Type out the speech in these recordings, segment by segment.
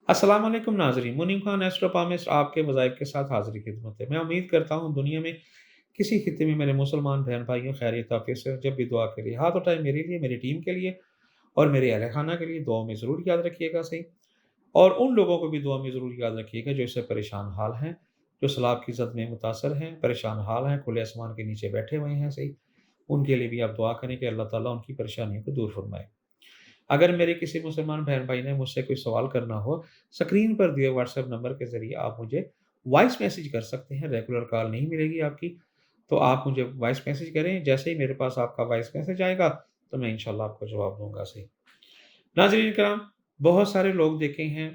अस्सलाम वालेकुम नाज़रीन, मुनीम खान एस्ट्रोपॉमिस्ट आपके वज़ाइफ के साथ हाज़िर खिदमत है। मैं उम्मीद करता हूँ दुनिया में किसी खित्ते में मेरे मुसलमान बहन भाइयों खैरियत आफियत से हो। जब भी दुआ के लिए हाथ उठाएँ मेरे लिए, मेरी टीम के लिए और मेरे अहल खाना के लिए दुआ में ज़रूर याद रखिएगा सही। और उन लोगों को भी दुआ में ज़रूर याद रखिएगा जो इससे परेशान हाल हैं, जो सैलाब की ज़द में मुतासर हैं, परेशान हाल हैं, खुले आसमान के नीचे बैठे हुए हैं सही। उनके लिए भी आप दुआ करें कि अल्लाह ताला उनकी परेशानियों को दूर फरमाए। अगर मेरे किसी मुसलमान बहन भाई ने मुझसे कोई सवाल करना हो, स्क्रीन पर दिए व्हाट्सएप नंबर के ज़रिए आप मुझे वॉइस मैसेज कर सकते हैं, रेगुलर कॉल नहीं मिलेगी आपकी। तो आप मुझे वॉइस मैसेज करें, जैसे ही मेरे पास आपका वॉइस मैसेज आएगा, तो मैं इंशाअल्लाह आपको जवाब दूँगा सही। नाज़रीन किराम, बहुत सारे लोग देखे हैं,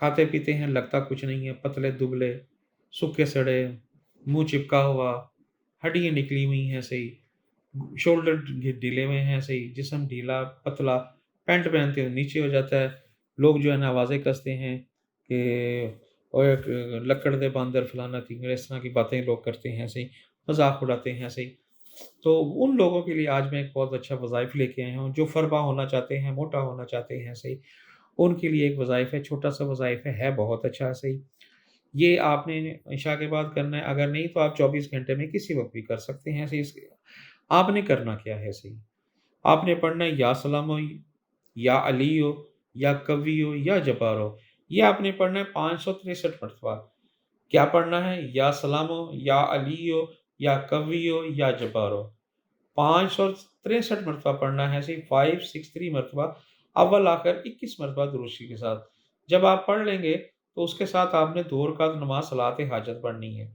खाते-पीते हैं, लगता कुछ नहीं है, पतले-दुबले, सूखे-सड़े, मुँह चिपका हुआ, हड्डियाँ निकली हुई हैं सही, शोल्डर ढीले हुए हैं सही, जिस्म ढीला, पतला, पैंट पहनते हैं नीचे हो जाता है। लोग जो है ना आवाज़ें कसते हैं कि ओए लक्कड़ दे बांदर फलाना-ढिंगड़ा, इस तरह की बातें लोग करते हैं सही, मज़ाक उड़ाते हैं सही। तो उन लोगों के लिए आज मैं एक बहुत अच्छा वज़ाइफ़ लेके आया हूँ, जो फ़रबा होना चाहते हैं, मोटा होना चाहते हैं सही, उनके लिए एक वज़ाइफ़ है, छोटा-सा वज़ाइफ़ है बहुत अच्छा सही। ये आपने इशा के बाद करना है, अगर नहीं तो आप 24 घंटे में किसी वक़्त भी कर सकते हैं सही। आपने करना क्या है सही? आपने पढ़ना है या सलामो, या अलियो, या कवियो, या जब्बारो। ये आपने पढ़ना है 563 मरतबा। क्या पढ़ना है? या सलामो, या अलियो, या कवियो, या जब्बारो। 563 मरतबा पढ़ना है सही, 563 मरतबा, अव्वल आखिर 21 मरतबा दुरूद शरीफ के साथ। जब आप पढ़ लेंगे, तो उसके साथ आपने 2 रकात नमाज़ सलात हाजत पढ़नी है।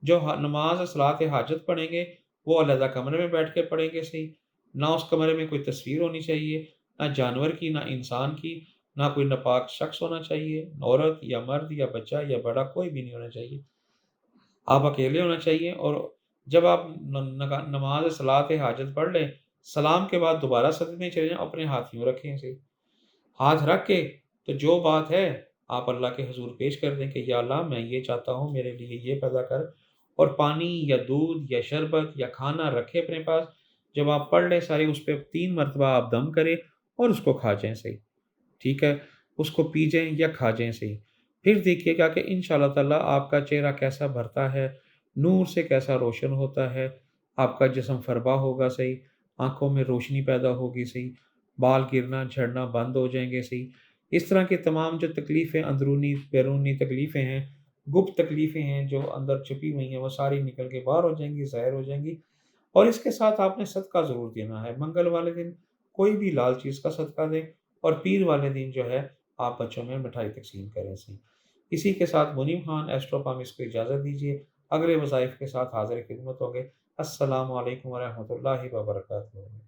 जो नमाज़ सलात हाजत पढ़ेंगे, वो अलहदा कमरे में बैठ के पढ़ेंगे सही। ना उस कमरे में कोई तस्वीर होनी चाहिए, ना जानवर की, ना इंसान की, ना कोई नापाक शख्स होना चाहिए, औरत या मर्द या बच्चा या बड़ा कोई भी नहीं होना चाहिए। आप अकेले होना चाहिए और जब आप न नगा नमाज़ सलात हाजत पढ़ लें, सलाम के बाद दोबारा सजदे में चले जाएँ, अपने हाथ यूँ रखें ऐसे, हाथ रख के तो जो बात है आप अल्लाह के हुज़ूर पेश कर दें कि या अल्लाह मैं ये चाहता हूँ, मेरे लिए ये पैदा कर, और पानी या दूध या शरबत या खाना रखें अपने पास। जब आप पढ़ लें सारे, उस पे 3 मरतबा आप दम करें और उसको खा जाएँ सही। ठीक है? उसको पी जाएँ या खा जाएँ सही। फिर देखिएगा कि इंशाअल्लाह ताला आपका चेहरा कैसा भरता है, नूर से कैसा रोशन होता है, आपका जिस्म फ़रबा होगा सही, आँखों में रोशनी पैदा होगी सही, बाल गिरना, झड़ना बंद हो जाएँगे सही। इस तरह की तमाम जो तकलीफ़ें, अंदरूनी, बैरूनी तकलीफ़ें हैं, गुप्त तकलीफ़ें हैं जो अंदर छुपी हुई हैं, वो सारी निकल के बाहर हो जाएँगी, ज़ाहिर हो जाएँगी। और इसके साथ आपने सदका ज़रूर देना है। मंगल वाले दिन कोई भी लाल चीज़ का सदका दें और पीर वाले दिन जो है आप बच्चों में मिठाई तक़सीम करें सही। इसी के साथ मुनीम खान एस्ट्रो पामिस्ट को इजाज़त दीजिए। अगले वज़ाइफ के साथ हाज़िर ख़िदमत होंगे। अस्सलामु अलैकुम व रहमतुल्लाहि व बरकातुहू।